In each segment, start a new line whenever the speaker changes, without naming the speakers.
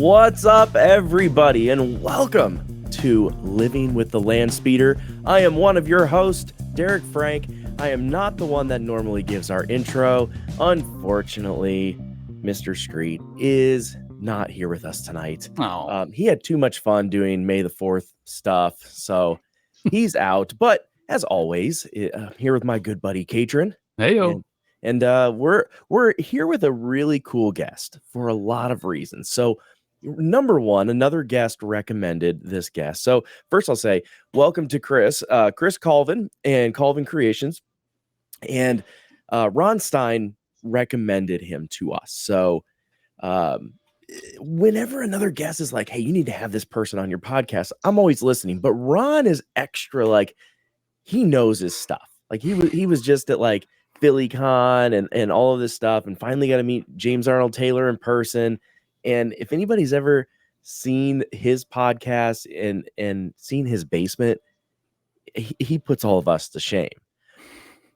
What's up, everybody, and welcome to Living with the Landspeeder. I am one of your hosts, Derek Frank. I am not the one that normally gives our intro. Unfortunately, Mr. Street is not here with us tonight. He had too much fun doing May the 4th stuff, so he's out. But as always, I'm here with my good buddy, Katrin.
Heyo.
And we're here with a really cool guest for a lot of reasons. So, number one, another guest recommended this guest. So first I'll say welcome to Chris Colvin and Colvin Creations. And Ron Stein recommended him to us. So whenever another guest is like, hey, you need to have this person on your podcast, I'm always listening. But Ron is extra, like, he knows his stuff. Like he was just at like PhillyCon and all of this stuff, and finally got to meet James Arnold Taylor in person. And if anybody's ever seen his podcast and seen his basement, he puts all of us to shame.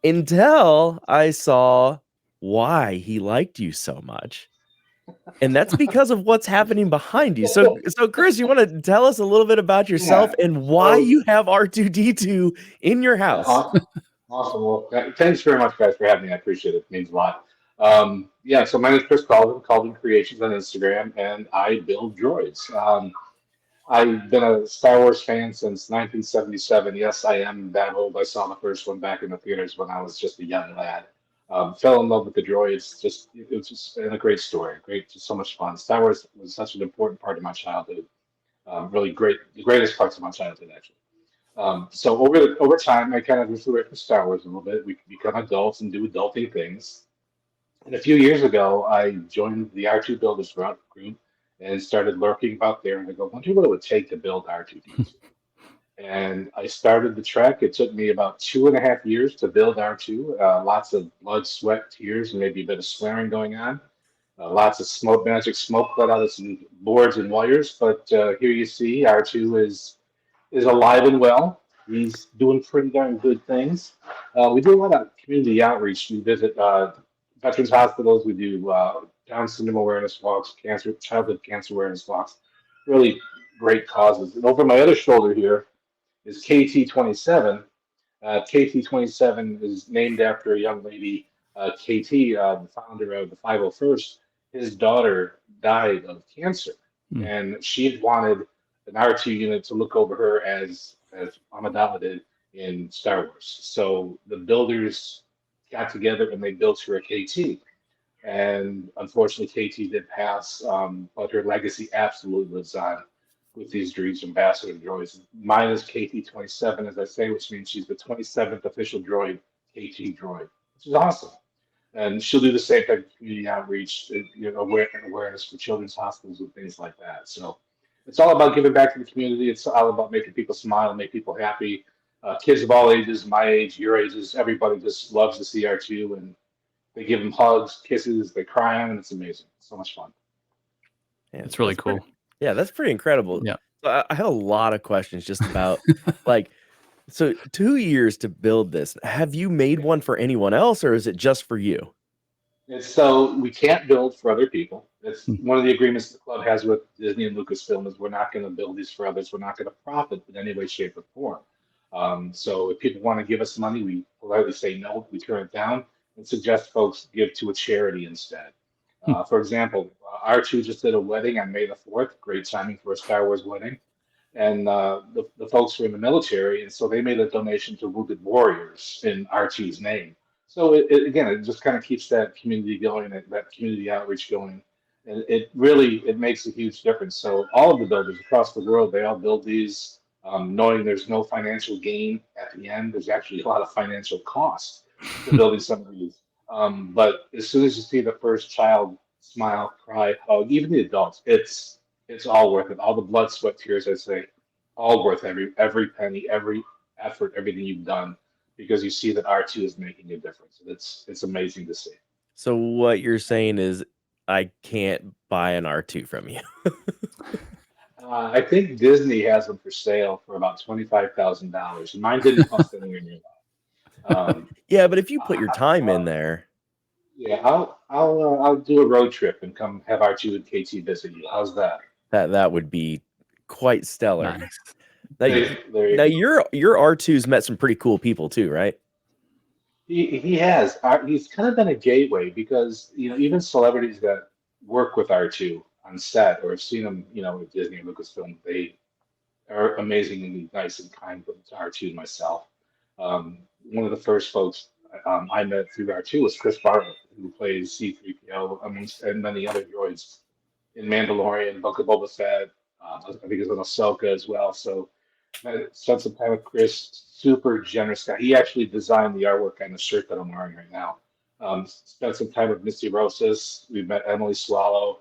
Until I saw why he liked you so much. And that's because of what's happening behind you. So Chris, you want to tell us a little bit about yourself and why you have R2-D2 in your house?
Awesome. Well, thanks very much, guys, for having me. I appreciate it. It means a lot. So my name is Chris Colvin, Colvin Creations on Instagram, and I build droids. I've been a Star Wars fan since 1977. Yes, I am that old. I saw the first one back in the theaters when I was just a young lad. Fell in love with the droids. It was just a great story. Just so much fun. Star Wars was such an important part of my childhood. Really great, the greatest parts of my childhood, actually. So over time, I kind of moved away from Star Wars a little bit. We become adults and do adulting things. And a few years ago, I joined the R2 Builders group and started lurking about there. And I go, I wonder what it would take to build R2-D2. And I started the trek. It took me about 2.5 years to build R2. Lots of blood, sweat, tears, and maybe a bit of swearing going on. Lots of magic smoke let out of some boards and wires. But here you see R2 is alive and well. He's doing pretty darn good things. We do a lot of community outreach. We visit veterans hospitals. We do Down syndrome awareness walks, childhood cancer awareness walks. Really great causes. And over my other shoulder here is KT-27. KT-27 is named after a young lady, KT, the founder of the 501st. His daughter died of cancer, and she had wanted an R2 unit to look over her as Amidala did in Star Wars. So the builders got together and they built her a KT. And unfortunately, KT did pass, but her legacy absolutely lives on with these Dreams Ambassador droids. Mine is KT-27, as I say, which means she's the 27th official droid, KT droid, which is awesome. And she'll do the same type of community outreach, awareness for children's hospitals and things like that. So it's all about giving back to the community. It's all about making people smile, make people happy. Kids of all ages, my age, your ages, everybody just loves to see R2, and they give them hugs, kisses, they cry on, and it's amazing. It's so much fun.
Yeah, it's really cool.
That's pretty incredible.
Yeah.
So I have a lot of questions just about so 2 years to build this. Have you made one for anyone else, or is it just for you?
So we can't build for other people. It's one of the agreements the club has with Disney and Lucasfilm is we're not going to build these for others. We're not going to profit in any way, shape, or form. So if people want to give us money, we politely say no. We turn it down and suggest folks give to a charity instead. For example, R2 just did a wedding on May the 4th. Great timing for a Star Wars wedding. And the folks were in the military, and so they made a donation to Wounded Warriors in R2's name. So it just kind of keeps that community going, that community outreach going. And it makes a huge difference. So all of the builders across the world, they all build these knowing there's no financial gain at the end. There's actually a lot of financial cost to building some of these. But as soon as you see the first child smile, cry, hug, even the adults, it's all worth it. All the blood, sweat, tears, I say, all worth every penny, every effort, everything you've done, because you see that R2 is making a difference. It's amazing to see.
So what you're saying is I can't buy an R2 from you.
I think Disney has them for sale for about $25,000. Mine didn't cost anywhere near that.
Yeah, but if you put your time in there.
Yeah, I'll do a road trip and come have R2 and KT visit you. How's that?
That would be quite stellar.
Nice.
Now your R2's met some pretty cool people too, right?
He has. He's kind of been a gateway because even celebrities that work with R2 on set or have seen him with Disney and Lucasfilm, they are amazingly nice and kind with R2 and myself. One of the first folks I met through R2 was Chris Bartlett, who plays C-3PO amongst and many other droids in Mandalorian, Book of Boba Fett. I think he's on Ahsoka as well. So I spent some time with Chris, super generous guy. He actually designed the artwork on the shirt that I'm wearing right now. Spent some time with Misty Rosas. We met Emily Swallow.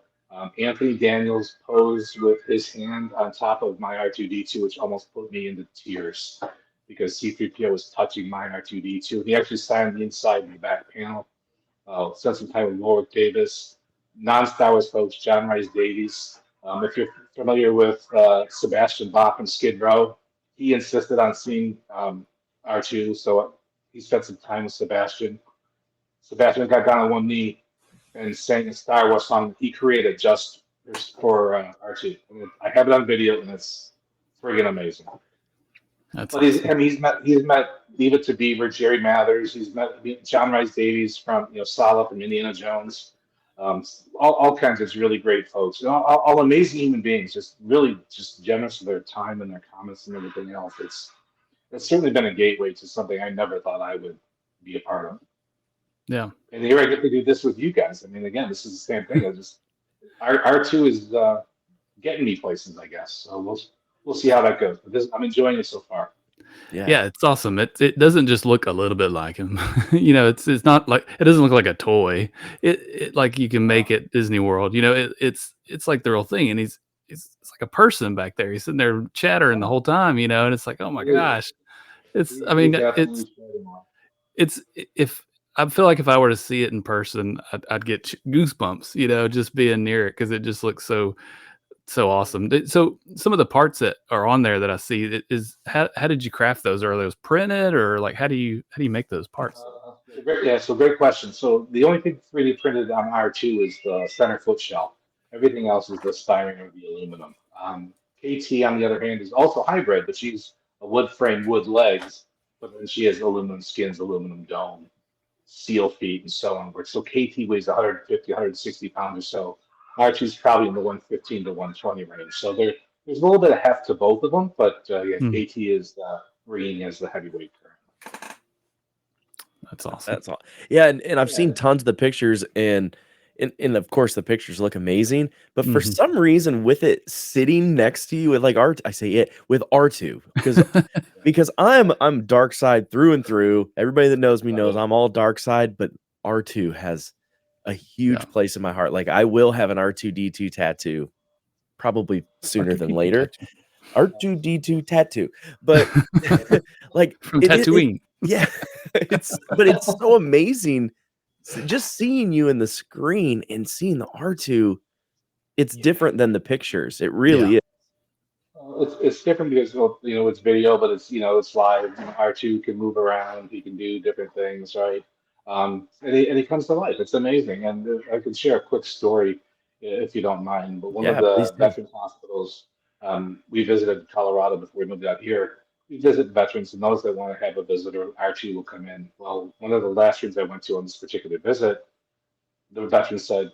Anthony Daniels posed with his hand on top of my R2-D2, which almost put me into tears because C-3PO was touching my R2-D2. He actually signed the inside and the back panel. Spent some time with Warwick Davis, non-Star Wars folks, John Rice Davies. If you're familiar with Sebastian Bach from Skid Row, he insisted on seeing R2, so he spent some time with Sebastian. Sebastian got down on one knee and sang a Star Wars song he created just for R2. I have it on video, and it's friggin' amazing.
That's
But
awesome.
he's met Leave It to Beaver, Jerry Mathers. He's met John Rice Davies from Sala from Indiana Jones. All kinds of really great folks. All amazing human beings. Just really just generous with their time and their comments and everything else. It's certainly been a gateway to something I never thought I would be a part of.
Yeah.
And here I get to do this with you guys. I mean, again, this is the same thing. R2 is getting me places, I guess. So we'll see how that goes. But I'm enjoying it so far.
Yeah, it's awesome. It doesn't just look a little bit like him. It's not like it doesn't look like a toy. It like you can make it Disney World. It's like the real thing, and it's like a person back there. He's sitting there chattering the whole time, and it's like, oh my gosh. I
He's
mean,
definitely showing off.
it's if I feel like if I were to see it in person, I'd get goosebumps, just being near it because it just looks so awesome. So some of the parts that are on there that I see is how did you craft those? Are those printed or like how do you make those parts?
So great question. So the only thing 3D printed on R2 is the center foot shell. Everything else is the styrene or the aluminum. KT, on the other hand, is also hybrid, but she's a wood frame, wood legs, but then she has aluminum skins, aluminum dome, seal feet, and so on. So KT weighs 150, 160 pounds or so. R2 is probably in the 115 to 120 range. So there's a little bit of heft to both of them, but yeah,
Hmm,
KT is ringing as the heavyweight currently.
that's awesome.
That's all. Yeah, and I've
Yeah.
seen tons of the pictures and of course the pictures look amazing, but for
Mhm.
some reason with it sitting next to you with like I say it with R2 because I'm dark side through and through. Everybody that knows me knows I'm all dark side, but R2 has a
Yeah.
huge place in my heart. Like I will have an R2-D2 tattoo probably sooner than
R2D2
later.
tattoo.
R2-D2 tattoo. But like
From
it
Tatooine.
yeah, it's so amazing just seeing you in the screen and seeing the R2. It's different than the pictures. It
Yeah.
really is.
It's different because it's video, but it's live. R2 can move around, he can do different things, right? And he comes to life. It's amazing. And I could share a quick story if you don't mind. But one of
Yeah, please
the
do.
veteran hospitals we visited Colorado before we moved out here. We visit veterans, and those that want to have a visitor, R2 will come in. Well, one of the last rooms I went to on this particular visit, the veteran said,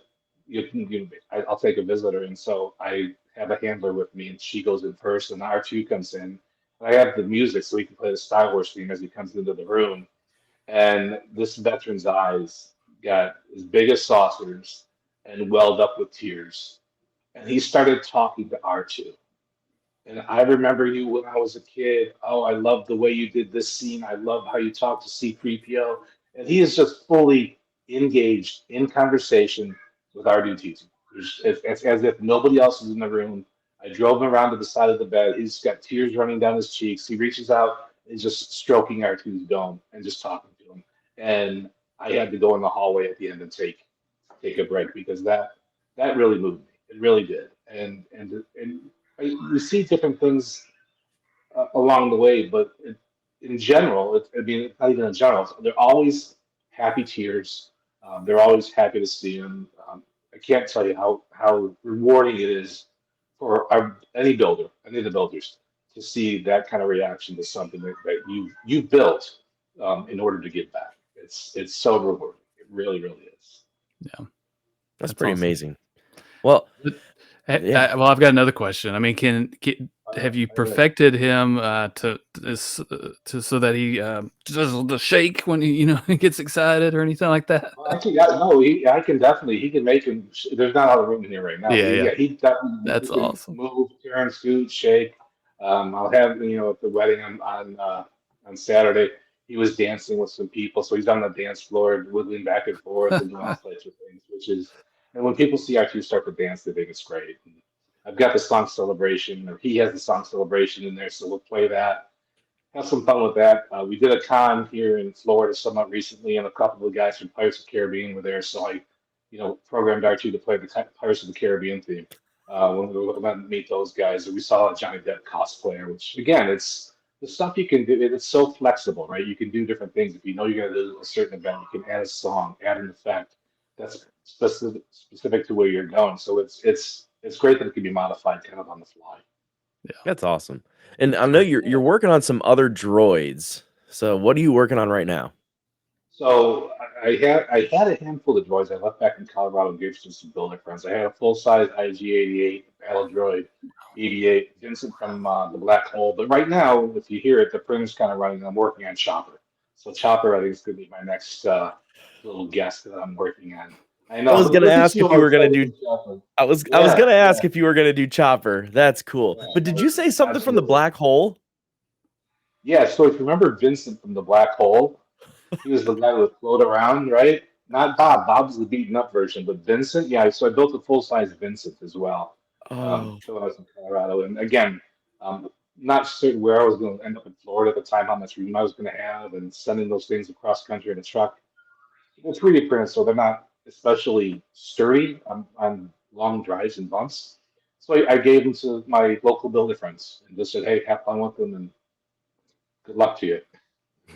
I'll take a visitor. And so I have a handler with me, and she goes in first, and R2 comes in. And I have the music so he can play the Star Wars theme as he comes into the room. And this veteran's eyes got as big as saucers and welled up with tears. And he started talking to R2. And I remember you when I was a kid. Oh, I love the way you did this scene. I love how you talked to C-3PO. And he is just fully engaged in conversation with R2-D2. It's as if nobody else is in the room. I drove him around to the side of the bed. He's got tears running down his cheeks. He reaches out and just stroking R2's dome and just talking to him. And I had to go in the hallway at the end and take a break because that really moved me. It really did. And we see different things along the way, but in general, I mean, not even in general, they're always happy tears. They're always happy to see him. I can't tell you how rewarding it is for any builder, any of the builders, to see that kind of reaction to something that you built in order to give back. It's so rewarding. It really, really is.
Yeah,
That's
that's
pretty
awesome.
amazing. Well, yeah.
Well, I've got another question. I mean, have you perfected him to so that he does the shake when he he gets excited or anything like that?
Well, actually, no, I can definitely, he can make him. There's not a lot of room in here right now.
Yeah,
But
yeah.
he definitely
That's
he can
awesome.
move, turn, scoot, shake. I'll have at the wedding on Saturday. He was dancing with some people, so he's on the dance floor, wiggling back and forth and doing all types of things. And when people see R2 start to dance, they think it's great. And I've got the song celebration, or he has the song celebration in there, so we'll play that. Have some fun with that. We did a con here in Florida somewhat recently, and a couple of guys from Pirates of the Caribbean were there. So I, programmed R2 to play the Pirates of the Caribbean theme when we went to meet those guys. And we saw a Johnny Depp cosplayer, which again, it's the stuff you can do. It's so flexible, right? You can do different things. If you know you're going to do a certain event, you can add a song, add an effect that's specific to where you're going. So it's great that it can be modified kind of on the fly.
Yeah, that's awesome. And I know you're working on some other droids. So what are you working on right now?
So I had a handful of droids I left back in Colorado and gave to some builder friends. I had a full size IG-88 battle droid, 88 Vincent from the Black Hole. But right now, if you hear it, the printer's kind of running. I'm working on Chopper. So Chopper, I think, is going to be my next little guest that I'm working on. I know.
I was gonna ask if you were gonna do. I was gonna ask if you were gonna do Chopper. That's cool.
Yeah,
but did you say something from the
absolutely.
Black Hole?
Yeah. So if you remember Vincent from the Black Hole, he was the guy that would float around, right? Not Bob. Bob's the beaten up version, but Vincent. Yeah. So I built a full size Vincent as well.
Oh,
So I was in Colorado, and again, not certain where I was going to end up in Florida at the time, how much room I was going to have, and sending those things across country in a truck. It's 3D printed, so they're not especially sturdy on long drives and bumps. So I gave them to my local builder friends and just said, "Hey, have fun with them, and good luck to you."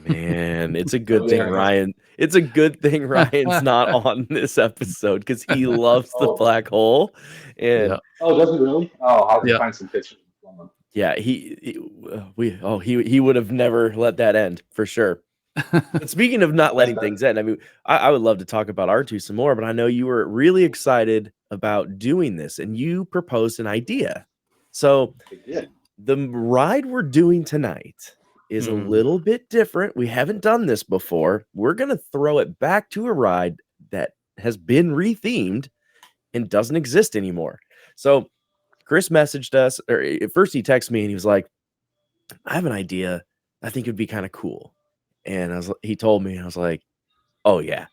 man, it's a good thing Ryan. It's a good thing Ryan's not on this episode because he loves the Black Hole. And
oh, does he really? Oh, I'll have to find some pictures from him.
Yeah, he would have never let that end for sure. But speaking of not letting things end, I mean, I would love to talk about R2 some more, but I know you were really excited about doing this and you proposed an idea. So the ride we're doing tonight is a little bit different. We haven't done this before. We're going to throw it back to a ride that has been rethemed and doesn't exist anymore. So Chris messaged us, or at first he texted me and he was like, I have an idea. I think it'd be kind of cool. And he told me, and I was like, oh yeah,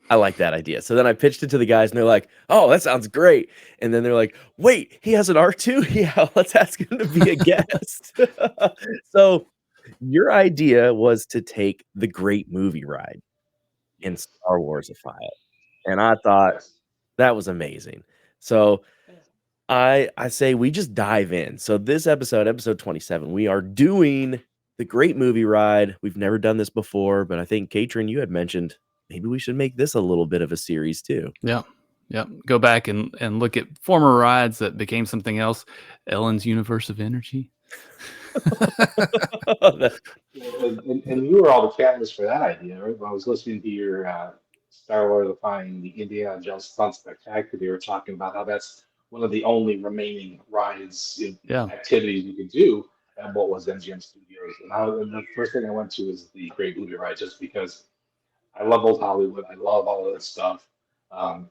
I like that idea. So then I pitched it to the guys and they're like, oh, that sounds great. And then they're like, wait, he has an R2? Yeah, let's ask him to be a guest. So your idea was to take the great movie ride and StarWarsify it. And I thought that was amazing. So I say we just dive in. So this episode 27, we are doing the great movie ride. We've never done this before, but I think Katrin, you had mentioned maybe we should make this a little bit of a series too.
Yeah. Go back and look at former rides that became something else. Ellen's Universe of Energy.
and you were all the catalyst for that idea, right? When I was listening to your StarWarsifying the Indiana Jones Stunt Spectacular, you were talking about how that's one of the only remaining rides activities you could do at what was MGM Studios. And the first thing I went to is the Great Movie Ride, just because I love old Hollywood. I love all of this stuff.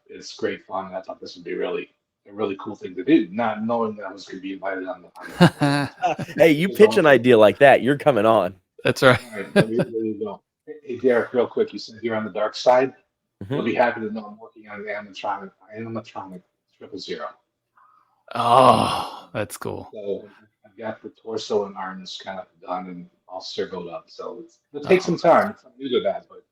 It's great fun, and I thought this would be a really cool thing to do, not knowing that I was going to be invited on the
Hey, you pitch an idea like that, you're coming on.
That's right.
All right, there you go. Hey, Derek, real quick, you said you're on the dark side. I'll be happy to know I'm working on the animatronic 000.
Oh, that's cool.
So I've got the torso and arms kind of done and all circled up. So it'll take some time. It's not new to that, but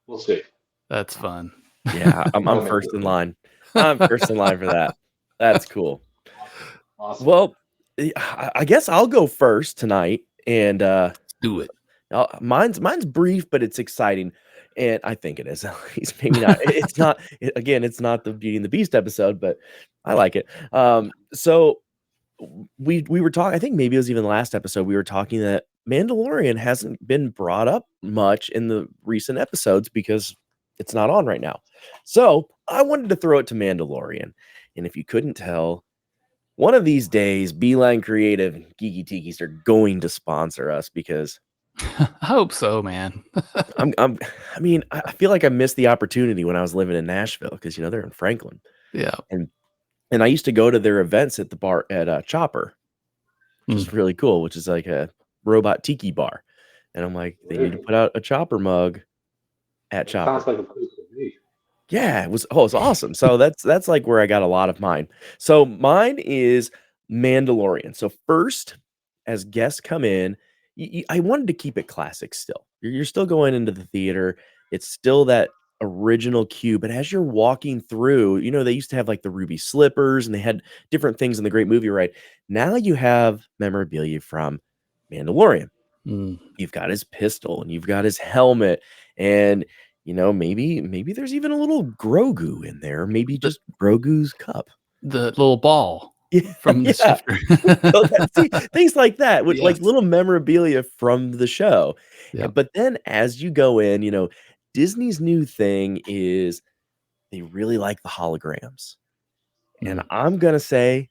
we'll see.
That's fun.
Yeah, I'm first in line. I'm first in line for that. That's cool.
Awesome.
Well, I guess I'll go first tonight, and
do it.
Mine's brief, but it's exciting, and I think it is. At least maybe not. It's not. Again, it's not the Beauty and the Beast episode, but I like it. So we were talking, I think maybe it was even the last episode, we were talking that Mandalorian hasn't been brought up much in the recent episodes because it's not on right now. So I wanted to throw it to Mandalorian. And if you couldn't tell, one of these days, Beeline Creative and Geeky Tiki's are going to sponsor us because
I hope so, man.
I mean, I feel like I missed the opportunity when I was living in Nashville because, they're in Franklin.
Yeah.
And I used to go to their events at the bar at Chopper, which is really cool, which is like a robot tiki bar. And I'm like, they need to put out a Chopper mug at Chopper.
Sounds like a place to be.
Yeah, it was awesome. So that's like where I got a lot of mine. So mine is Mandalorian. So first, as guests come in, I wanted to keep it classic still. You're still going into the theater. It's still that original queue, but as you're walking through, they used to have like the ruby slippers and they had different things in the Great Movie Ride. Now you have memorabilia from Mandalorian. You've got his pistol and you've got his helmet, and maybe there's even a little Grogu in there, maybe just Grogu's cup,
the little ball from the shifter.
So things like that with like little memorabilia from the show.
Yep.
But then as you go in, Disney's new thing is they really like the holograms. And I'm gonna say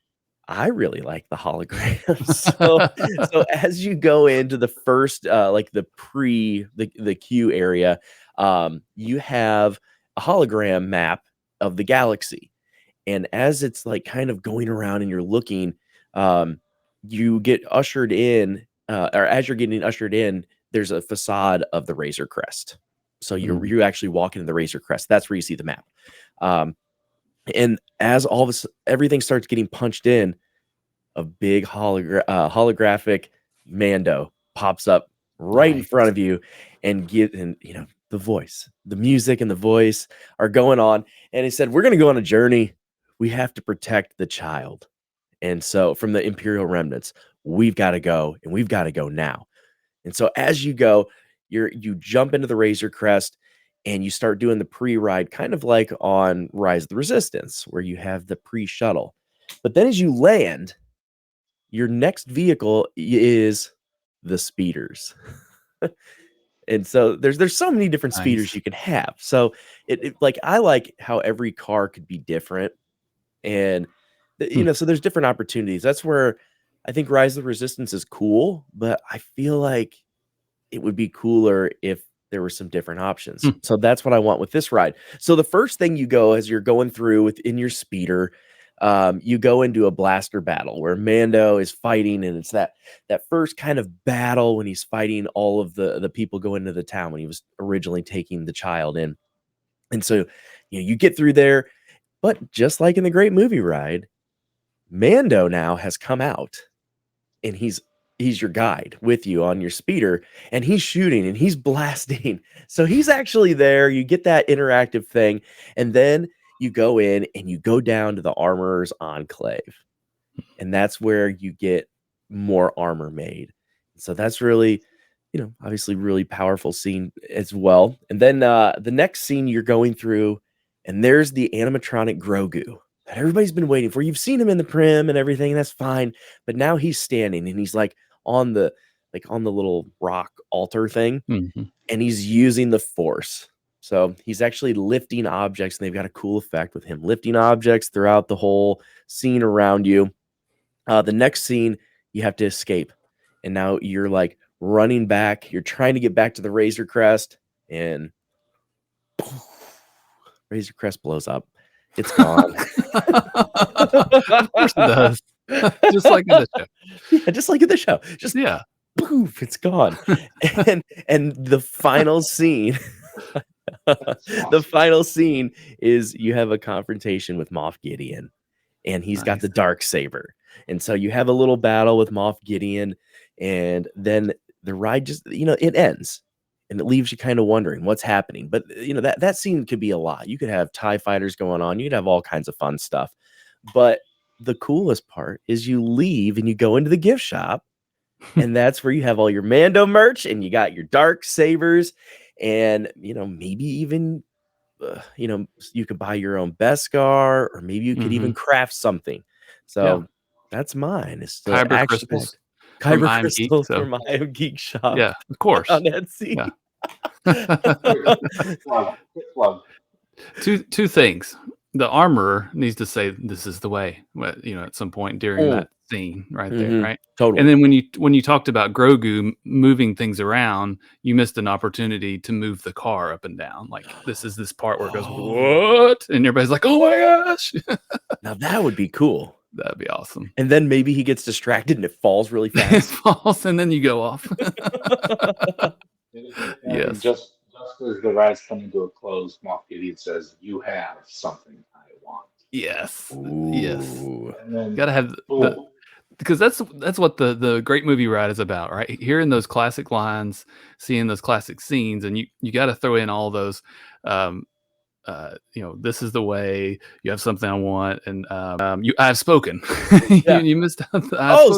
I really like the holograms. So as you go into the first like the queue area, you have a hologram map of the galaxy. And as it's like kind of going around and you're looking, you get ushered in, or as you're getting ushered in, there's a facade of the Razor Crest. So you actually walk into the Razor Crest. That's where you see the map. And as everything starts getting punched in, a big holographic Mando pops up right in front of you and the voice, the music and the voice are going on. And he said, we're going to go on a journey. We have to protect the child. And so from the Imperial remnants, we've got to go, and we've got to go now. And so as you go, you jump into the Razor Crest and you start doing the pre-ride, kind of like on Rise of the Resistance, where you have the pre-shuttle. But then as you land, your next vehicle is the speeders. And so there's so many different speeders you can have. So it like, I like how every car could be different. And so there's different opportunities. That's where I think Rise of the Resistance is cool, but I feel like it would be cooler if there were some different options. So that's what I want with this ride. So the first thing you go as you're going through within your speeder, you go into a blaster battle where Mando is fighting, and it's that first kind of battle when he's fighting all of the people going into the town when he was originally taking the child in. And so you get through there, but just like in the Great Movie Ride, Mando now has come out, and he's your guide with you on your speeder, and he's shooting and he's blasting. So he's actually there. You get that interactive thing, and then you go in and you go down to the Armorer's Enclave, and that's where you get more armor made. So that's really, obviously really powerful scene as well. And then the next scene you're going through, and there's the animatronic Grogu that everybody's been waiting for. You've seen him in the prim and everything, and that's fine. But now he's standing and he's like on the little rock altar thing, and he's using the Force. So he's actually lifting objects, and they've got a cool effect with him lifting objects throughout the whole scene around you. The next scene, you have to escape. And now you're like running back. You're trying to get back to the Razor Crest, and Razor Crest blows up. It's gone.
Of course it does. Just like in the show.
Yeah, just like in the show. Just poof, it's gone. and the final scene, the final scene is you have a confrontation with Moff Gideon, and he's got the dark saber. And so you have a little battle with Moff Gideon, and then the ride just, it ends. And it leaves you kind of wondering what's happening. But, that scene could be a lot. You could have TIE fighters going on. You could have all kinds of fun stuff. But the coolest part is you leave and you go into the gift shop. And that's where you have all your Mando merch, and you got your dark sabers. And, maybe even, you could buy your own Beskar, or maybe you could even craft something. So That's mine. It's the
Kyber
action
crystals
pack.
from
Kyber
I Am Geek.
crystals
So
from I Am Geek Shop
yeah, of course.
on Etsy.
Yeah.
Quick plug.
Two things. The armorer needs to say this is the way, at some point during that scene right there, right?
Totally.
And then when you talked about Grogu moving things around, you missed an opportunity to move the car up and down. Like this is this part where it goes, what? And everybody's like, oh my gosh.
Now that would be cool.
That'd be awesome.
And then maybe he gets distracted and it falls really
It
fast.
falls and then you go off.
Yes. Just as the ride's coming to a close, Moff Gideon says, "You have something I want."
Yes.
Ooh.
Yes.
And then
Gotta have because that's what the great movie ride is about, right? Hearing those classic lines, seeing those classic scenes, and you got to throw in all those, this is the way. You have something I want, and I've spoken. You missed out.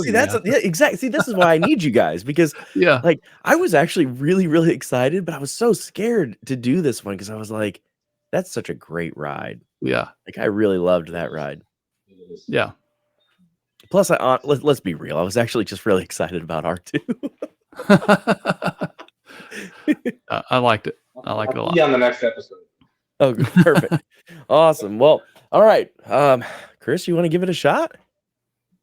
See, exactly. See, this is why I need you guys because like I was actually really, really excited, but I was so scared to do this one because I was like, that's such a great ride.
Yeah,
like I really loved that ride.
Yeah.
Plus, let's be real. I was actually just really excited about R2.
I liked it. I liked it a lot.
Yeah, on the next episode.
Oh, perfect. Awesome. Well, all right. Chris, you want to give it a shot?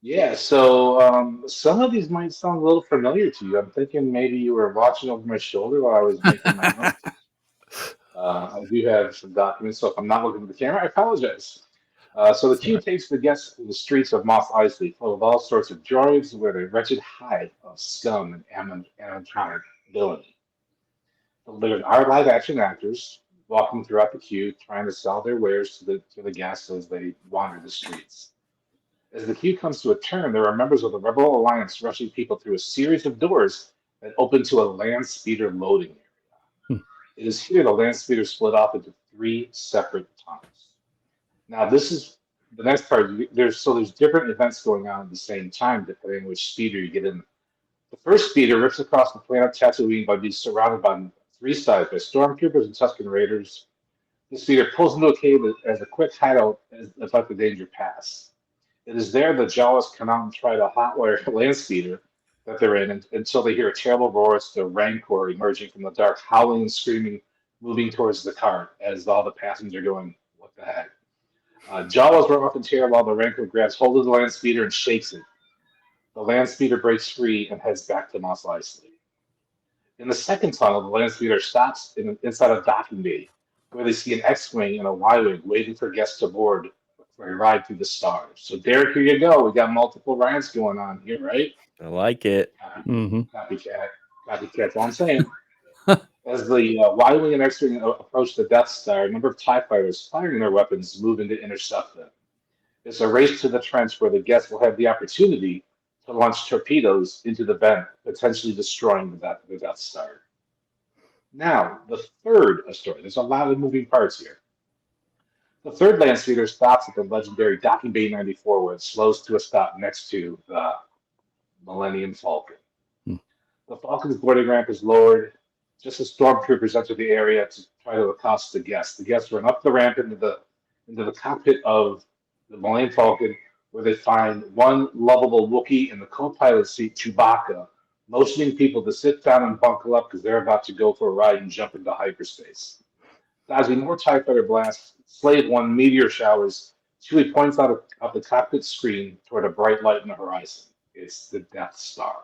Yeah, so some of these might sound a little familiar to you. I'm thinking maybe you were watching over my shoulder while I was making my notes. I do have some documents, so if I'm not looking at the camera, I apologize. So the queue takes the guests to the streets of Mos Eisley, full of all sorts of droids, where a wretched hive of scum and animatronic villainy. There are live-action actors walking throughout the queue, trying to sell their wares to the guests as they wander the streets. As the queue comes to a turn, there are members of the Rebel Alliance rushing people through a series of doors that open to a Landspeeder loading area. It is here the Landspeeder split off into 3 separate tunnels. Now, this is the next part. There's different events going on at the same time, depending on which speeder you get in. The first speeder rips across the planet Tatooine by being surrounded by 3 sides by stormtroopers and Tusken Raiders. The speeder pulls into a cave as a quick hideout as let the danger pass. It is there the Jawas come out and try to hotwire Landspeeder that they're in until they hear a terrible roar. It's the Rancor emerging from the dark, howling and screaming, moving towards the cart as all the passengers are going, what the heck? Jawas run off in terror while the Rancor grabs hold of the Landspeeder and shakes it. The Landspeeder breaks free and heads back to Mos Eisley. In the second tunnel, the Landspeeder stops inside a docking bay, where they see an X-Wing and a Y-Wing waiting for guests to board for a ride through the stars. So, Derek, here you go. We got multiple rides going on here, right?
I like it.
Copycat's all I'm saying. As the Y-Wing and X-Wing approach the Death Star, a number of TIE fighters firing their weapons move in to intercept them. It's a race to the trench where the guests will have the opportunity to launch torpedoes into the vent, potentially destroying the Death Star. Now, the third story. There's a lot of moving parts here. The third Landspeeder stops at the legendary Docking Bay 94, where it slows to a stop next to the Millennium Falcon. The Falcon's boarding ramp is lowered just as stormtroopers enter the area to try to accost the guests. The guests run up the ramp into the cockpit of the Millennium Falcon, where they find one lovable Wookiee in the co-pilot seat, Chewbacca, motioning people to sit down and buckle up because they're about to go for a ride and jump into hyperspace. Dodging more TIE fighter blasts, Slave One meteor showers. Chewie points out of the cockpit screen toward a bright light in the horizon. It's the Death Star.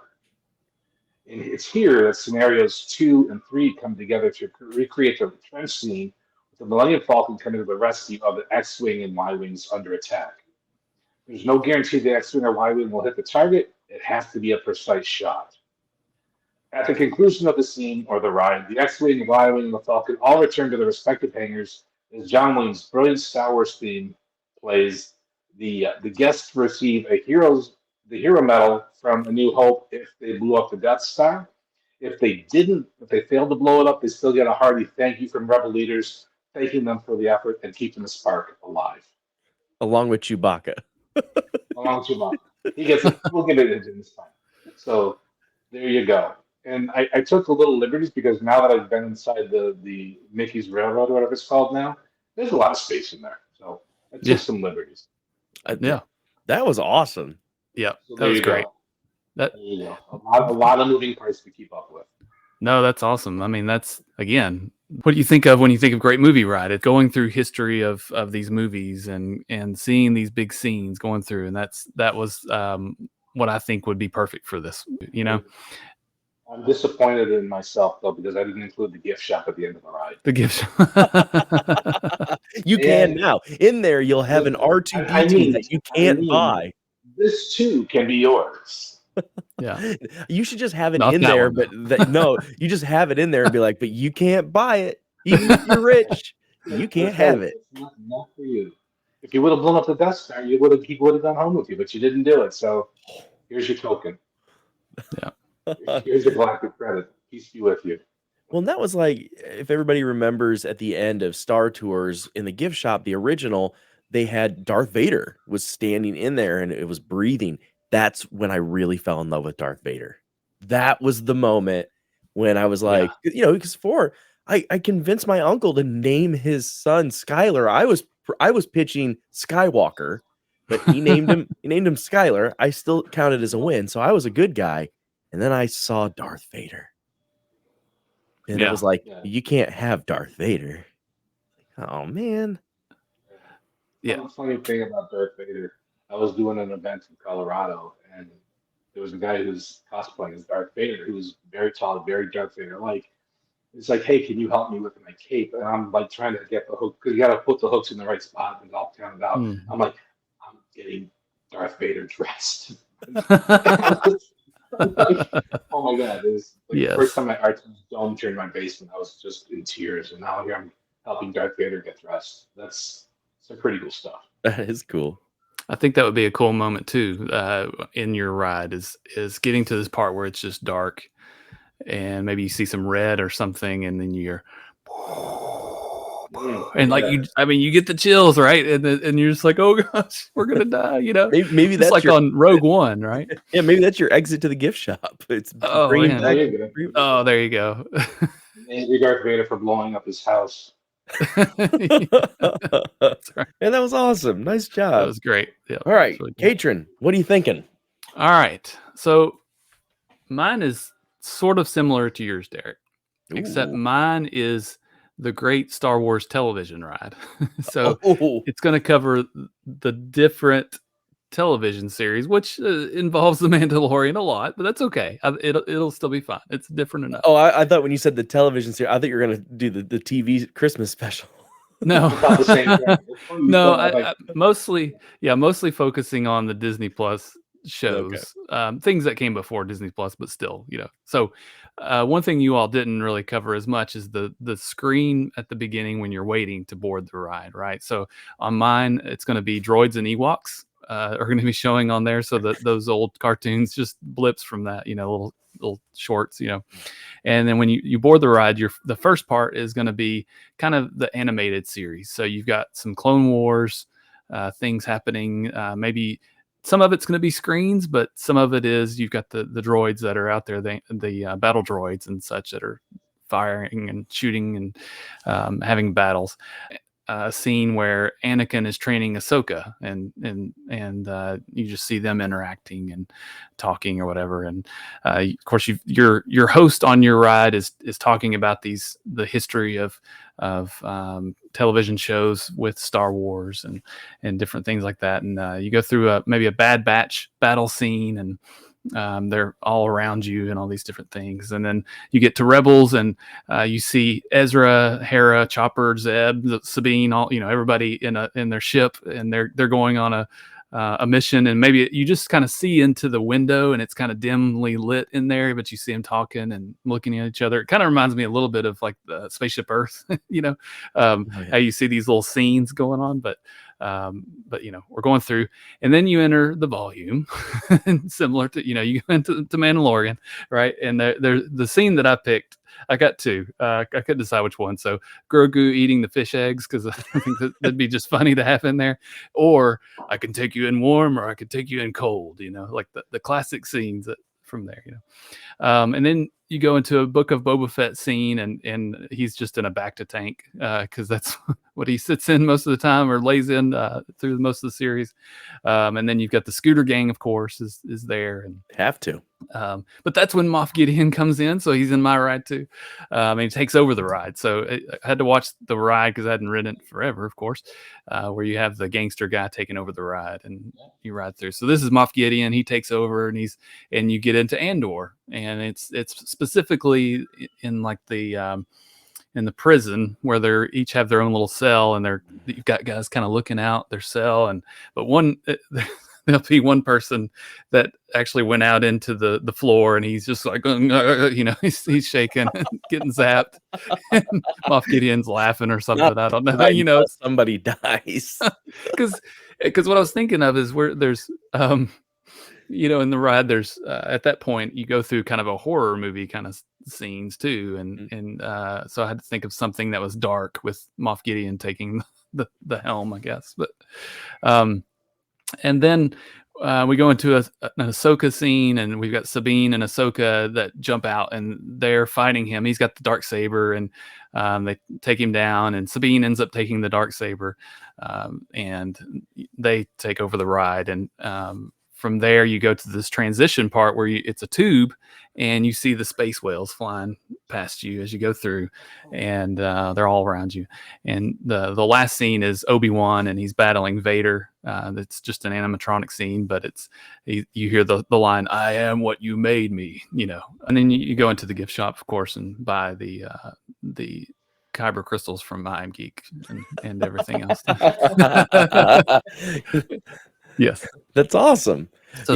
And it's here that scenarios 2 and 3 come together to recreate the trench scene with the Millennium Falcon coming to the rescue of the X-Wing and Y-Wings under attack. There's no guarantee the X-Wing or Y-Wing will hit the target. It has to be a precise shot. At the conclusion of the scene or the ride, the X-Wing, Y-Wing, and the Falcon all return to their respective hangars as John Williams' brilliant Star Wars theme plays. The guests receive the hero medal from A New Hope if they blew up the Death Star. If they failed to blow it up, they still get a hearty thank you from Rebel leaders, thanking them for the effort and keeping the spark alive.
Along with Chewbacca.
Along with Chewbacca. We'll get it into this time. So there you go. And I took a little liberties because now that I've been inside the Mickey's Railroad or whatever it's called now, there's a lot of space in there. So I took some liberties.
That was awesome.
Yeah,
So
that
there
was
you
great.
go.
That
There you go. A lot of moving parts to keep up with.
No, that's awesome. I mean, that's again, what do you think of when you think of great movie ride? It's going through history of these movies and seeing these big scenes going through, and that was what I think would be perfect for this. You know,
I'm disappointed in myself though because I didn't include the gift shop at the end of the ride.
the gift.
You can
And
now. In there, you'll have an
I
R2-D2
mean,
that you
I
can't
mean,
buy.
this too can be yours.
Yeah,
You should just have it
not
in
that
there,
one
but
though.
no, you just have it in there and be like, but you can't buy it. Even if you're rich, you can't
That's
have
right.
it.
It's not for you. If you would have blown up the Death Star, he would have gone home with you, but you didn't do it. So here's your token.
Yeah,
Here's your galactic credit. Peace be with you.
Well, and that was like, if everybody remembers at the end of Star Tours in the gift shop, the original, they had Darth Vader was standing in there and it was breathing. That's when I really fell in love with Darth Vader. That was the moment when I was
Yeah.
like, because I convinced my uncle to name his son Skylar. I was pitching Skywalker, but he named him Skylar. I still counted as a win, so I was a good guy. And then I saw Darth Vader. And it
yeah,
was like,
Yeah.
you can't have Darth Vader. Oh man.
yeah.
Funny thing about Darth Vader, I was doing an event in Colorado, and there was a guy who's cosplaying as Darth Vader, who's very tall, very Darth Vader like. It's like, hey, can you help me with my cape? And I'm like trying to get the hook because you got to put the hooks in the right spot and all counted out.
Mm.
I'm like, I'm getting Darth Vader dressed. Oh my god! It was like the first
Yes,
time my art dome turned my basement. I was just in tears, and now here I'm helping Darth Vader get dressed. That's some pretty cool stuff.
That is cool.
I think that would be a cool moment too in your ride is getting to this part where it's just dark and maybe you see some red or something, and then you're and like
Yeah.
I mean, you get the chills, right? And you're just like, oh gosh, we're gonna die, you know?
Maybe
Just
that's
like
your
on Rogue One, right?
yeah, maybe that's your exit to the gift shop. It's
Oh
bringing
man.
There
back.
you go.
Oh, there you go.
Angry Darth Vader for blowing up his house.
That's right.
And that was awesome. Nice
That
job.
was great. Yeah.
All right,
Really cool.
Katrin, what are you thinking?
All right. So mine is sort of similar to yours, Derek, except
Ooh.
mine is the great Star Wars television ride. So
Oh,
it's going to cover the different television series, which involves the Mandalorian a lot, but that's okay. It'll still be fun. It's different enough.
I thought when you said the television series, I thought you were gonna do the TV Christmas special.
No,
I thought the same thing.
no,
Like,
mostly focusing on the Disney Plus
Okay.
shows, things that came before Disney Plus, but still, you know. So, one thing you all didn't really cover as much is the screen at the beginning when you're waiting to board the ride, right? So on mine, it's going to be droids and Ewoks are going to be showing on there, so that those old cartoons, just blips from that, you know, little shorts, you know. And then when you board the ride, the first part is going to be kind of the animated series. So you've got some Clone Wars things happening. Maybe some of it's going to be screens, but some of it is you've got the droids that are out there, the battle droids and such that are firing and shooting and having battles. A scene where Anakin is training Ahsoka, and you just see them interacting and talking or whatever. And of course, your host on your ride is talking about the history of television shows with Star Wars and different things like that. And you go through maybe a Bad Batch battle scene, and they're all around you and all these different things. And then you get to Rebels, and you see Ezra, Hera, Chopper, Zeb, Sabine, all, you know, everybody in their ship, and they're going on a mission. And maybe you just kind of see into the window, and it's kind of dimly lit in there, but you see them talking and looking at each other. It kind of reminds me a little bit of like the Spaceship Earth, you know,
Oh, yeah.
how you see these little scenes going on, but you know, we're going through, and then you enter the volume, similar to, you know, you go into Mandalorian, right? And there's the scene that I picked. I got two. I couldn't decide which one. So Grogu eating the fish eggs, because I think that'd be just funny to have in there. Or I can take you in warm, or I can take you in cold. You know, like the classic scenes from there. You know, and then you go into a Book of Boba Fett scene, and he's just in a Bacta tank because that's what he sits in most of the time, or lays in through most of the series. And then you've got the Scooter Gang, of course, is there, and
Have to.
but that's when Moff Gideon comes in, so he's in my ride too. And he takes over the ride. So I had to watch the ride because I hadn't ridden it forever, of course, where you have the gangster guy taking over the ride and you ride through. So this is Moff Gideon. He takes over, and you get into Andor, and it's specifically in like the in the prison where they're each have their own little cell, and you've got guys kind of looking out their cell, but there'll be one person that actually went out into the floor, and he's just like, he's shaking and getting zapped. And Moff Gideon's laughing or something. I don't know.
Somebody dies.
Because what I was thinking of is where there's, in the ride, there's at that point you go through kind of a horror movie kind of scenes too, and so I had to think of something that was dark with Moff Gideon taking the helm, I guess, but. And then we go into an Ahsoka scene, and we've got Sabine and Ahsoka that jump out, and they're fighting him. He's got the darksaber, and they take him down, and Sabine ends up taking the darksaber, and they take over the ride. And from there, you go to this transition part where it's a tube, and you see the space whales flying past you as you go through, and they're all around you. And the last scene is Obi-Wan, and he's battling Vader. It's just an animatronic scene, but you hear the line, "I am what you made me," And then you go into the gift shop, of course, and buy the kyber crystals from I Am Geek and everything else. Yes,
that's awesome.
So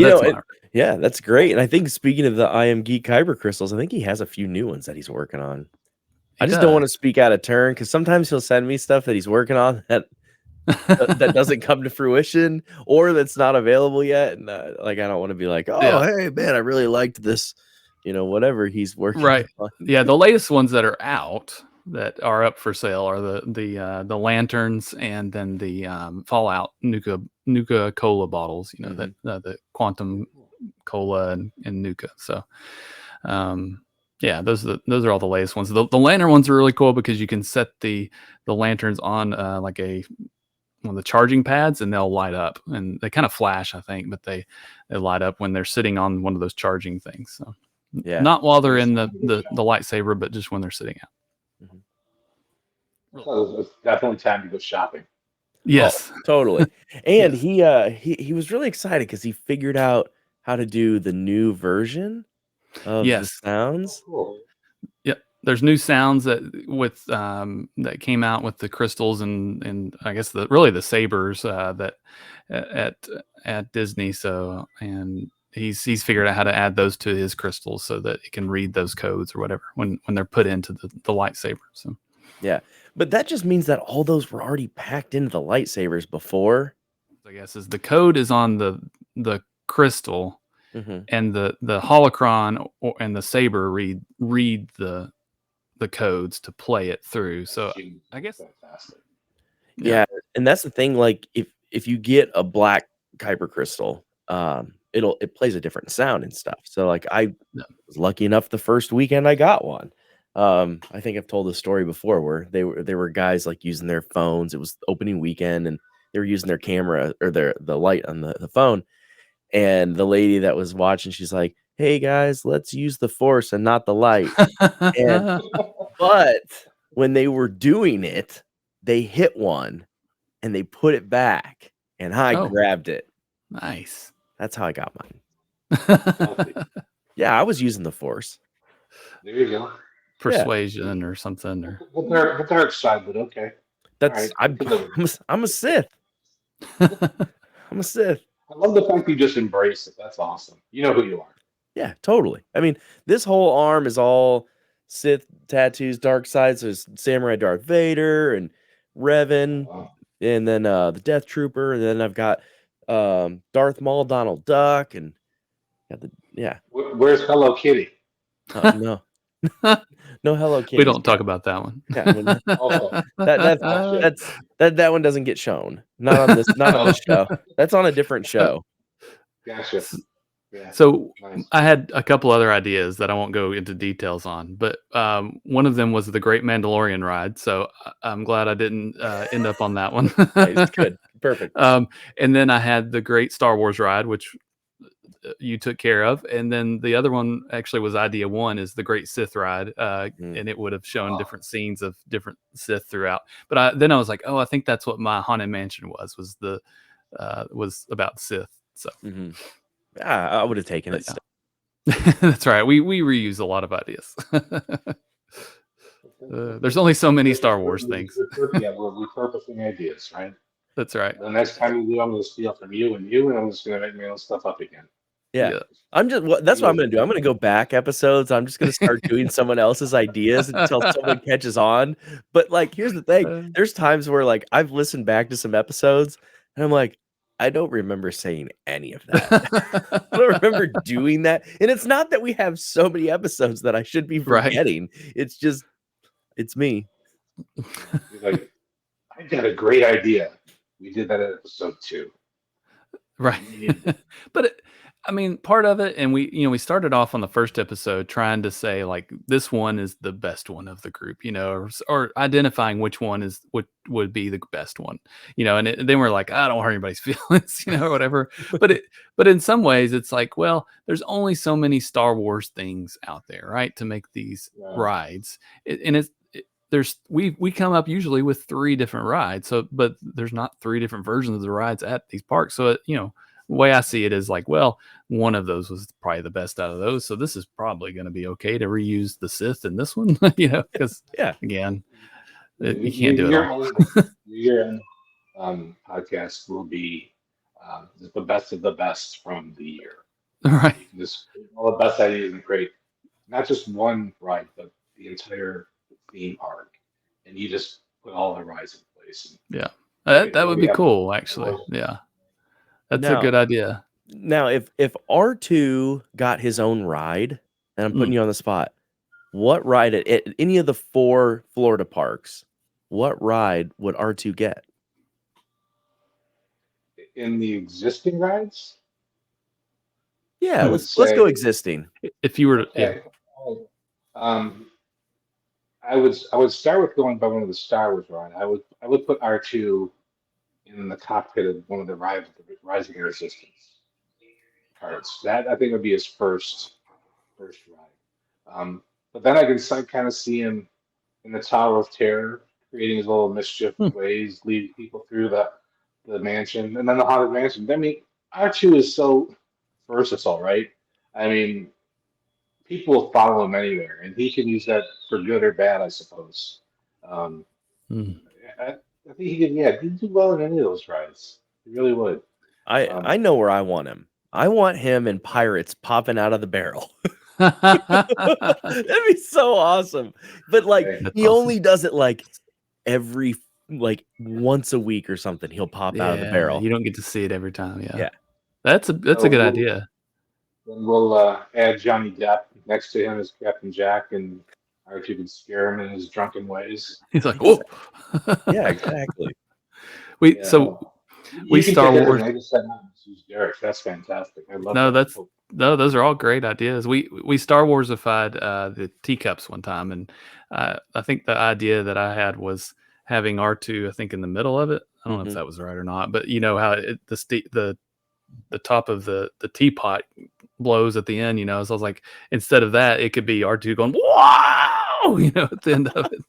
yeah, that's great. And I think, speaking of the I Am Geek kyber crystals, I think he has a few new ones that he's working on. I just don't want to speak out of turn, because sometimes he'll send me stuff that he's working on that doesn't come to fruition, or that's not available yet. And I don't want to be like, hey man, I really liked this, whatever he's working
right
on.
Yeah, the latest ones that are out that are up for sale are the lanterns, and then the Fallout Nuka Cola bottles, that the Quantum Cola and Nuka. So yeah, those are all the latest ones. The lantern ones are really cool because you can set the lanterns on like one of the charging pads, and they'll light up, and they kind of flash, I think, but they light up when they're sitting on one of those charging things. So yeah, not while they're in the lightsaber, but just when they're sitting out.
So it's definitely time to go shopping.
Yes,
totally. And he was really excited because he figured out how to do the new version of the sounds.
Oh, cool.
Yeah, there's new sounds that came out with the crystals and I guess the sabers that at Disney. So, and he's figured out how to add those to his crystals so that it can read those codes or whatever when they're put into the lightsaber. So
yeah, but that just means that all those were already packed into the lightsabers before.
I guess is the code is on the crystal, and the holocron and the saber read the codes to play it through. So I guess
fantastic.
Yeah, and that's the thing. Like if you get a black kyber crystal, it plays a different sound and stuff. So like I was lucky enough the first weekend I got one. I think I've told this story before where they were guys like using their phones. It was opening weekend, and they were using their camera or the light on the phone. And the lady that was watching, she's like, "Hey guys, let's use the force and not the light." But when they were doing it, they hit one and they put it back, and I grabbed it.
Nice.
That's how I got mine. Yeah, I was using the force.
There you go.
Persuasion or something, or
the dark side, but okay.
That's right. I'm a Sith. I'm a Sith.
I love the fact you just embrace it. That's awesome. You know who you are.
Yeah, totally. I mean, this whole arm is all Sith tattoos, dark sides. There's Samurai Darth Vader and Revan, and then the Death Trooper, and then I've got Darth Maul, Donald Duck, and
Where's Hello Kitty?
No. No Hello Kitty.
We don't talk about that one.
Yeah, that one doesn't get shown. Not on this show. That's on a different show.
Gotcha. Yeah.
So
Nice.
I had a couple other ideas that I won't go into details on, but one of them was the Great Mandalorian ride. So I'm glad I didn't end up on that one.
Nice. Good. Perfect.
And then I had the Great Star Wars ride, which you took care of, and then the other one actually was idea one, is the Great Sith ride, and it would have shown different scenes of different Sith throughout. But then I was like, oh, I think that's what my Haunted Mansion was about Sith. So
I would have taken it.
yeah. That's right. We reuse a lot of ideas. There's only so many Star Wars things.
Yeah, we're repurposing ideas, right?
That's right.
The next time you do, I'm going to steal from you, and I'm just going to make my own stuff up again.
Yeah. That's what I'm going to do. I'm going to go back episodes. I'm just going to start doing someone else's ideas until someone catches on. But like, here's the thing. There's times where like I've listened back to some episodes and I'm like, I don't remember saying any of that. I don't remember doing that. And it's not that we have so many episodes that I should be forgetting. Right. It's just, it's me.
He's like, I got a great idea. We did that in episode 2.
Right. But I mean, part of it, and we started off on the first episode trying to say like this one is the best one of the group, or identifying which one would be the best one, and then we're like, I don't hurt anybody's feelings, or whatever. But in some ways, it's like, well, there's only so many Star Wars things out there, right, to make these rides, we come up usually with 3 different rides, but there's not 3 different versions of the rides at these parks, so the way I see it is like, well, one of those was probably the best out of those, so this is probably going to be okay to reuse the Sith in this one, because again, you can't do it all.
Your podcast will be the best of the best from the year.
Right.
Just all the best ideas and great, not just one ride, but the entire theme park, and you just put all the rides in place.
That would be cool, actually. Yeah. That's a good idea.
Now, if R2 got his own ride, and I'm putting you on the spot, what ride at any of the 4 Florida parks, what ride would R2 get?
In the existing rides?
Yeah, let's go existing.
If you were to,
I would start with going by one of the Star Wars rides. I would put R2 in the cockpit of one of the Rising Resistance parts. That I think would be his first ride. But then I can kind of see him in the Tower of Terror, creating his little mischief ways, leading people through the mansion, and then the Haunted Mansion. I mean, R2 is so versatile, right? I mean, people will follow him anywhere, and he can use that for good or bad, I suppose. I think he'd do well in any of those rides. He really would.
I know where I want him. I want him in Pirates popping out of the barrel. That'd be so awesome. But like he only does it like every once a week or something. He'll pop out of the barrel.
You don't get to see it every time. Yeah. That's a good idea.
Then we'll add Johnny Depp next to him as Captain Jack, and R2 can scare him in his drunken ways.
He's like, whoa.
Yeah, exactly.
We Star Wars.
I just said Derek. That's fantastic. I love
those are all great ideas. We Star Warsified the teacups one time, and I think the idea that I had was having R2, I think, in the middle of it. I don't know if that was right or not, but you know how the top of the teapot blows at the end, so I was like, instead of that, it could be R2 going, wow, at the end of it.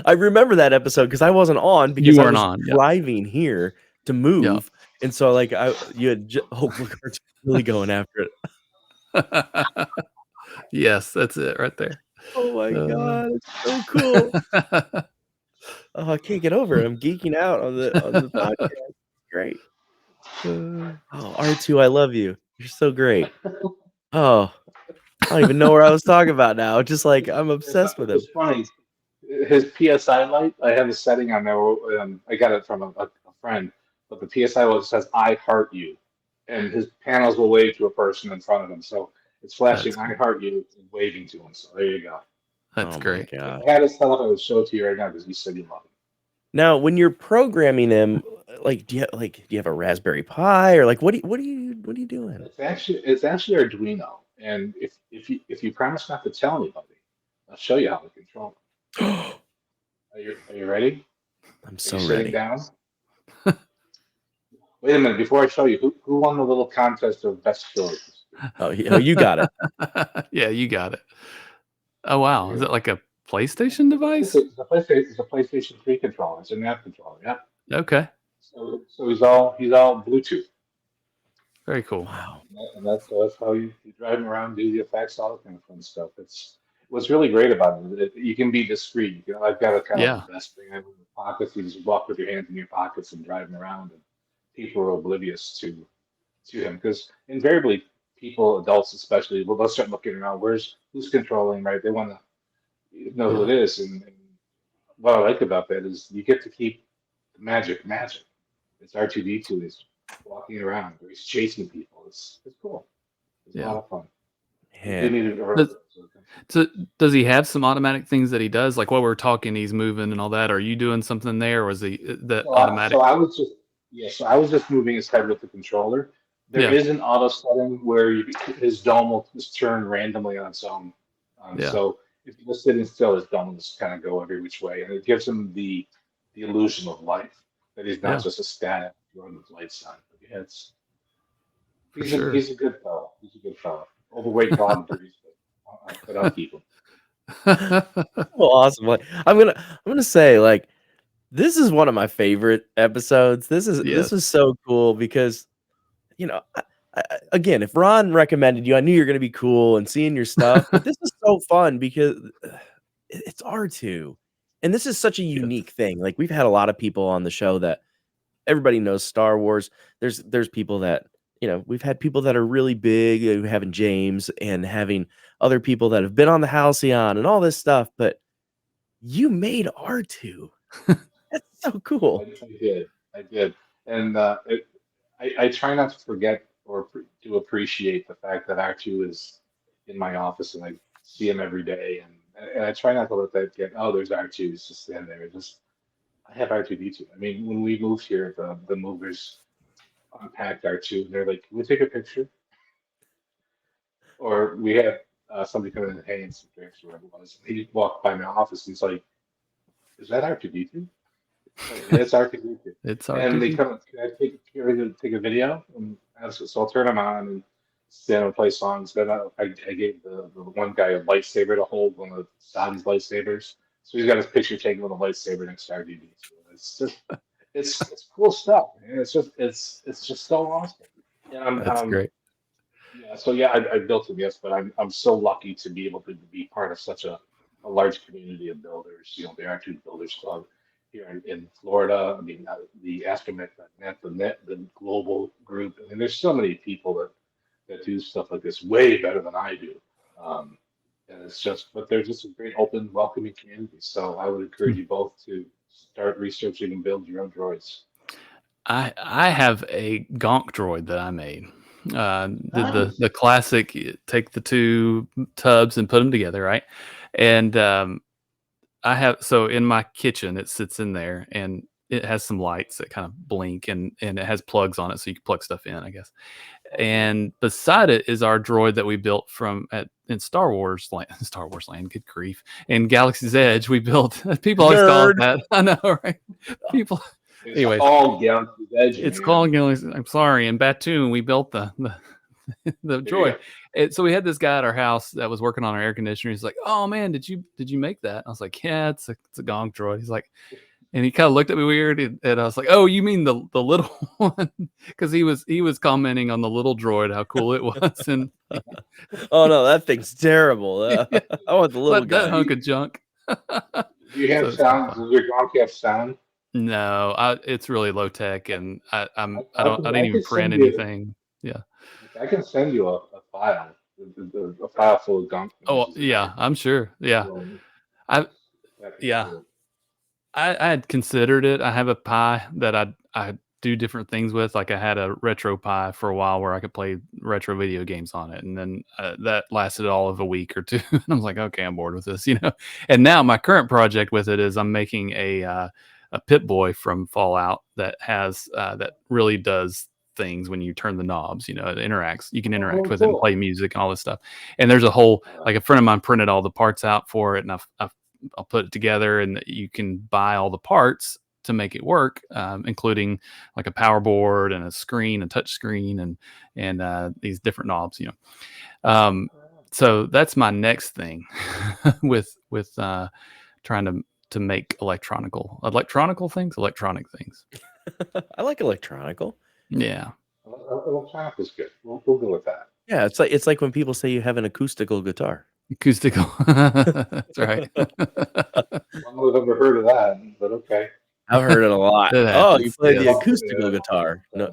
I remember that episode because I wasn't on because
you
I
weren't
was
on
driving here to move. And so like you had R2 really going after it.
Yes, that's it right there.
Oh my God, it's so cool. Oh, I can't get over it. I'm geeking out on the podcast. Great. Oh, R2, I love you. You're so great. Oh, I don't even know where I was talking about now. Just like I'm obsessed with him.
It's funny. His PSI light, I have a setting on there. I got it from a friend, but the PSI light says "I heart you," and his panels will wave to a person in front of him. So it's flashing "I heart you" and waving to him. So there you go.
That's great.
If I had his stuff, I would show it to you right now because you said you love him.
Now, when you're programming him, like, do you have a Raspberry Pi or like what do you are you doing?
It's actually Arduino, and if you promise not to tell anybody, I'll show you how to control it.
I'm
Are you ready? Are you
so
sitting
ready.
down? Wait a minute, before I show you, who won the little contest of best stories?
Oh, you got it.
Yeah, you got it. Oh wow, is
Here.
it like a PlayStation device?
It's a PlayStation 3 controller. It's a nav controller. Yeah.
Okay,
So he's all Bluetooth.
very cool.
Wow.
And that's how you drive him around, do the effects, all that kind of fun stuff. It's what's really great about it. You can be discreet. You know, I've got a kind of
Yeah,
a vest thing I have in the pockets. You just walk with your hands in your pockets and drive him around, and people are oblivious to him because invariably people, adults especially, will they'll start looking around. Who's controlling, right? They want to know who
yeah,
it is, and what I like about that is you get to keep the magic. It's R2-D2 is walking around, or he's chasing people. It's cool. It's a lot
yeah.
of fun. We do
Man.
need a
Does, so does he have some automatic things that he does? Like while we're talking, he's moving and all that. Are you doing something there, or is he that
so I,
automatic?
so I was just yeah, so I was just moving his head with the controller. There
Yeah,
is an auto setting where his dome will just turn randomly on its own.
yeah,
So if you're just sitting still, his dome will just kind of go every which way, and it gives him the illusion of life that he's not
yeah,
just a static drawing with lights on. But yeah,
for sure.
he's a good fellow. He's a good fellow. Overweight dog breeds, but I'll keep him.
Well, awesome. Like, I'm gonna say, like, this is one of my favorite episodes. This
Yes.
is so cool because, you know, again, if Ron recommended you, I knew you're gonna be cool and seeing your stuff. But this is so fun because it's R2, and this is such a
Yes.
unique thing. Like, we've had a lot of people on the show that everybody knows Star Wars. There's people that, we've had people that are really big, having James and having other people that have been on the Halcyon and all this stuff, but you made R2. That's so cool.
I did, and I try not to forget or to appreciate the fact that R2 is in my office and I see him every day, and I try not to let that get. Oh, there's R2. He's just standing there. I have R2-D2. I mean, when we moved here, the movers unpacked R2. And they're like, "Can we take a picture?" Or we had somebody come in and hang some drinks or whatever it was. He walked by my office and he's like, "Is that R2-D2?" It's R2-D2.
It's
And they
R2D2.
come, "Can I take a video?" So I'll turn them on and stand and play songs. Then I gave the one guy a lightsaber to hold, one of Sabi's lightsabers. So he's got his picture taken with a lightsaber next to R2-D2. It's just it's cool stuff. Man. It's just so awesome. And
That's great.
yeah, so yeah, I built him, yes, but I'm so lucky to be able to be part of such a large community of builders. You know, the R2 Builders Club here in Florida. I mean, the astromech net, the global group. I mean, there's so many people that do stuff like this way better than I do. Um, and it's just, but they're just a great, open, welcoming community. So I would encourage you both to start researching and build your own droids.
I have a Gonk droid that I made. Did the
Nice.
the classic take the two tubs and put them together, right? And I have so in my kitchen it sits in there and it has some lights that kind of blink and it has plugs on it so you can plug stuff in, I guess.
Okay.
And beside it is our droid that we built in Star Wars land, Star Wars land, good grief. In Galaxy's Edge, we built people always call it
Nerd.
that. I know, right? People
It's
anyways,
all Galaxy's Edge,
it's
man.
called Galaxy. I'm sorry, in Batoon, we built the
There you
droid.
go.
So we had this guy at our house that was working on our air conditioner. He's like, "Oh man, did you make that?" I was like, "Yeah, it's a Gonk droid." He's like, and he kind of looked at me weird, and I was like, "Oh, you mean the little one?" Because he was commenting on the little droid, how cool it was, and
Oh no, that thing's terrible. I want the little
that
guy.
hunk of junk.
Do you
So
have
it's kind of
sound?
fun.
Does your Gronk have sound?
No, it's really low tech, and I
I
didn't even
can
print
send you.
anything. Yeah.
I can send you a file, a file full of Gronk
Oh
images of
yeah,
art.
I'm sure. Yeah.
Well,
I
that'd be
yeah.
cool.
I had considered it. I have a Pi that I do different things with. Like I had a retro Pi for a while where I could play retro video games on it, and then that lasted all of a week or two. And I was like, okay, I'm bored with this. And now my current project with it is I'm making a Pit Boy from Fallout that has that really does things when you turn the knobs. You know, it interacts. You can interact
Oh,
with it and
cool.
play music and all this stuff. And there's a whole, like a friend of mine printed all the parts out for it, and I'll put it together, and you can buy all the parts to make it work, including like a power board and a screen, a touch screen, and these different knobs. You know, so that's my next thing with trying to make electronic things.
I like electronical.
Yeah.
Electronic is good. We'll go with that.
Yeah, it's like when people say you have an acoustical guitar.
Acoustical. That's right.
I don't know if I've ever heard of that, but okay.
I've heard it a lot.
It
Oh,
happens,
you play the
yes.
acoustical guitar. No,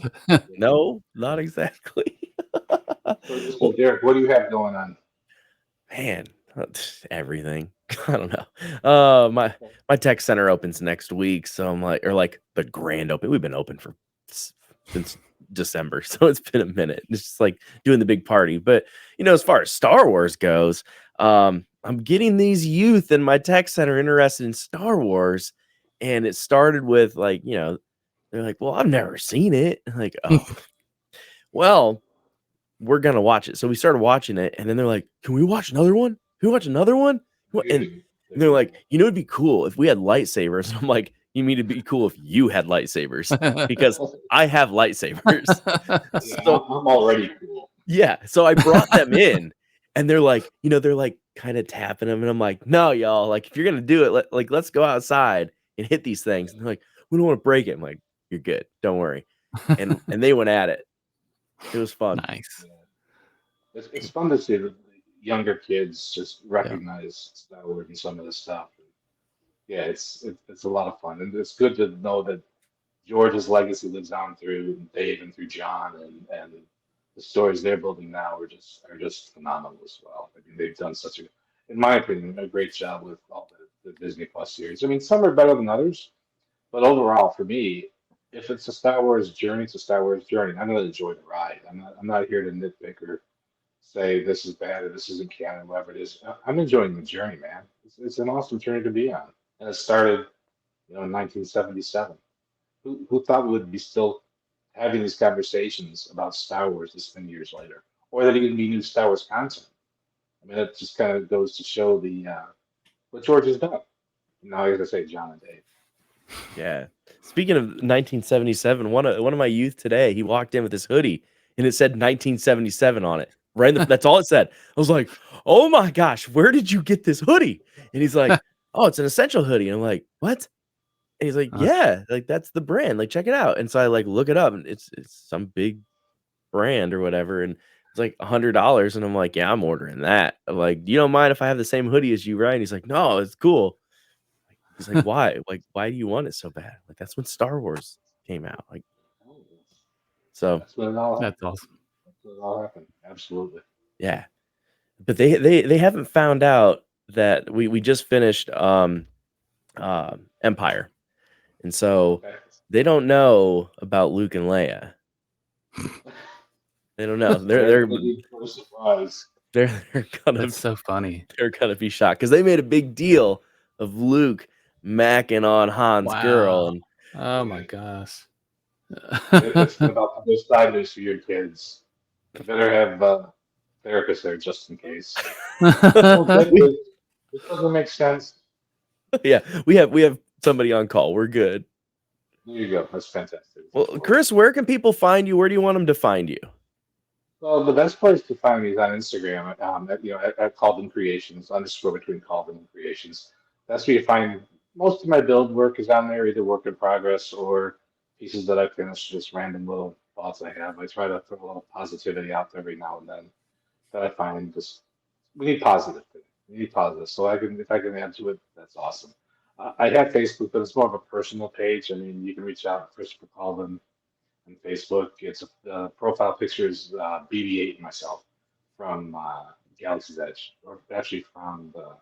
no, not exactly.
So Derek, what do you have going on?
Man, everything. I don't know. My tech center opens next week, so I'm like, or like the grand open. We've been open since December, so it's been a minute. It's just like doing the big party. But you know, as far as Star Wars goes, I'm getting these youth in my tech center interested in Star Wars, and it started with like, you know, they're like, "Well, I've never seen it." I'm like, oh, well, we're gonna watch it. So we started watching it, and then they're like, "Can we watch another one? Can we watch another one?" And they're like, "You know, it'd be cool if we had lightsabers." And I'm like, "You mean it'd be cool if you had lightsabers?" Because I have lightsabers.
Yeah,
So
I'm already cool.
yeah, so I brought them in, and they're like, you know, they're like kind of tapping them, and I'm like, "No, y'all, like if you're gonna do it, let's go outside and hit these things." And they're like, "We don't want to break it." I'm like, "You're good, don't worry." And they went at it. It was fun.
Nice.
It's fun to see the younger kids just recognize Star Wars and some of this stuff. Yeah, it's a lot of fun, and it's good to know that George's legacy lives on through Dave and through John, and the stories they're building now are just phenomenal as well. I mean, they've done such in my opinion, a great job with all the Disney Plus series. I mean, some are better than others, but overall, for me, if it's a Star Wars journey, it's a Star Wars journey. I'm going to enjoy the ride. I'm not here to nitpick or say this is bad or this isn't canon, whatever it is. I'm enjoying the journey, man. It's an awesome journey to be on, and it started, you know, in 1977. Who thought we would be still having these conversations about Star Wars this many years later, or that even be new Star Wars content? I mean, that just kind of goes to show the what George has done. Now I got to say John and Dave.
Yeah. Speaking of 1977, one of my youth today, he walked in with his hoodie and it said 1977 on it. Right, that's all it said. I was like, "Oh my gosh, where did you get this hoodie?" And he's like, "Oh, it's an Essential hoodie." And I'm like, "What?" And he's like, "Yeah, like that's the brand. Like check it out." And so I like look it up, and it's some big brand or whatever, and it's like $100. And I'm like, "Yeah, I'm ordering that." I'm like, "You don't mind if I have the same hoodie as you, right?" And he's like, "No, it's cool." He's like, "Why? Like, why do you want it so bad?" Like, that's when Star Wars came out. Like, so
That's when it all happened.
That's awesome.
That's when it all happened. Absolutely.
yeah. But they haven't found out that we just finished Empire. And so they don't know about Luke and Leia. They don't know. They're
surprised.
They're gonna
That's so funny.
They're gonna be shocked because they made a big deal of Luke macking on Han's girl. And
oh my gosh.
It's about those standards for your kids. You better have therapists there just in case. This doesn't make sense.
Yeah, we have somebody on call. We're good.
There you go. That's fantastic.
Well, Chris, where can people find you? Where do you want them to find you?
Well, the best place to find me is on Instagram. At Colvin Creations _ Colvin Creations. That's where you find most of my build work is on there, either work in progress or pieces that I finished, just random little thoughts I have. I try to throw a little positivity out there every now and then that I find just we need positive. We need positive. So if I can add to it, that's awesome. I have Facebook, but it's more of a personal page. I mean, you can reach out to Christopher Colvin on Facebook. It's profile picture is BB-8 and myself from Galaxy's Edge, or actually from the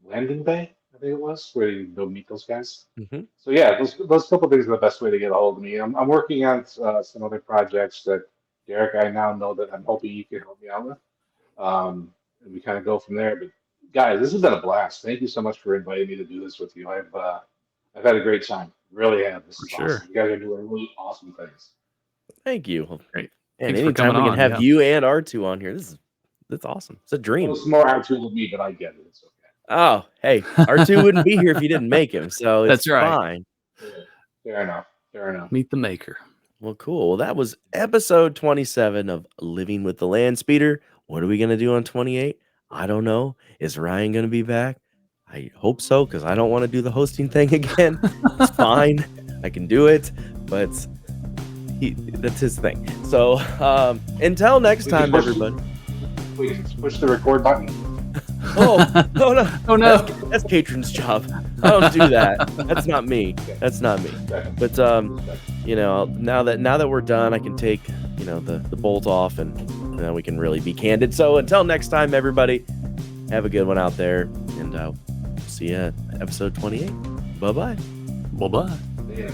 landing bay, I think it was, where you go meet those guys.
Mm-hmm.
So yeah, those couple things are the best way to get a hold of me. I'm working on some other projects that Derek, I now know that I'm hoping you can help me out with. And we kind of go from there. But guys, this has been a blast. Thank you so much for inviting me to do this with you. I've had a great time. Really have. This is awesome. You guys are doing really awesome things.
Thank you.
Great.
And
Thanks for
anytime
coming
we can
on,
have
yeah.
you and R2 on here, that's awesome. It's a
Well,
dream.
it's more R2 than me, but I get it. It's okay.
Oh, hey, R2 wouldn't be here if you didn't make him, so it's
That's right.
fine.
Yeah, fair enough. Fair enough.
Meet the maker.
Well, cool. Well, that was episode 27 of Living with the Landspeeder. What are we going to do on 28? I don't know. Is Ryan going to be back? I hope so, because I don't want to do the hosting thing again. It's fine. I can do it, but that's his thing. So until next time, everybody.
We can push the record button.
Oh, no.
Oh no.
That's Katrin's job. I don't do that. That's not me. That's not me. But you know, now that we're done, I can take, you know, the bolt off, and then we can really be candid. So until next time, everybody, have a good one out there, and see you at episode 28. Bye-bye.
Bye-bye.
Yeah.